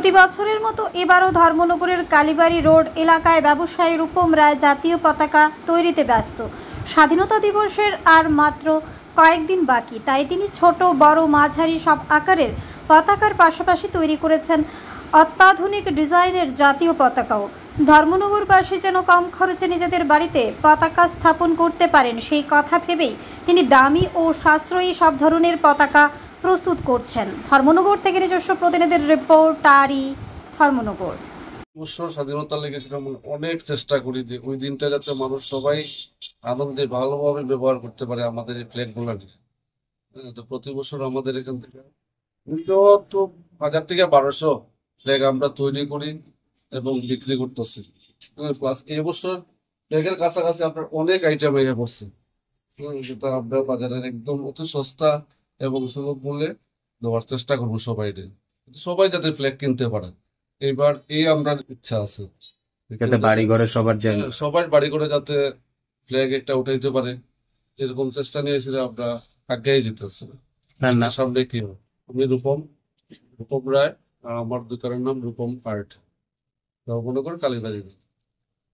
প্রতি বছরের মতো এবারও ধর্মনগরের কালীবাড়ি রোড এলাকায় ব্যবসায়ী রূপম রায় জাতীয় পতাকা তৈরিতে ব্যস্ত। স্বাধীনতা দিবসের আর মাত্র কয়েকদিন বাকি, তাই তিনি ছোট বড় মাঝারি সব আকারের পতাকার পাশাপাশি তৈরি করেছেন অত্যাধুনিক ডিজাইনের জাতীয় পতাকাও। ধর্মনগরবাসী যেন কম খরচে নিজেদের বাড়িতে পতাকা স্থাপন করতে পারেন সেই কথা ভেবেই তিনি দামি ও সাশ্রয়ী সব ধরনের পতাকা প্রস্তুত করছেন। ধর্মনগর থেকে নিজস্ব প্রতিনিধির রিপোর্টারি ধর্মনগর। অবশ্য স্বাধীনতা লেগেছিলাম, অনেক চেষ্টা করি যে ওই দিনটা যাতে মানুষ সবাই আনন্দে ভালোভাবে ব্যবহার করতে পারে আমাদের এই ফ্ল্যাগ গুলাকে। তো প্রতি বছর আমাদের এখান থেকে তো 1000 থেকে 1200 ফ্ল্যাগ আমরা তৈরি করি এবং বিক্রি করতেছি। প্লাস এবছর ফ্ল্যাগের কাছাকাছি আপনার অনেক আইটেম এসে পড়ছে, যেটা আমরা বাজারের একদম অতি সস্তা এবং সুলভ মূল্যে দেওয়ার চেষ্টা করবো সবাই যাতে ফ্ল্যাগ কিনতে পারে। এবার এই আমরা ইচ্ছা আছে যাতে বাড়ি ঘরে সবার বাড়ি করে যাতে ফ্ল্যাগ একটা উঠাইতে পারে, এরকম চেষ্টা নিয়েছিল আমরা আগে যেতেছি। সামনে কি আমি রূপম রায়, আর আমার দোকানের নাম রূপম আর্ট, মনে করেন কালীবাড়ি।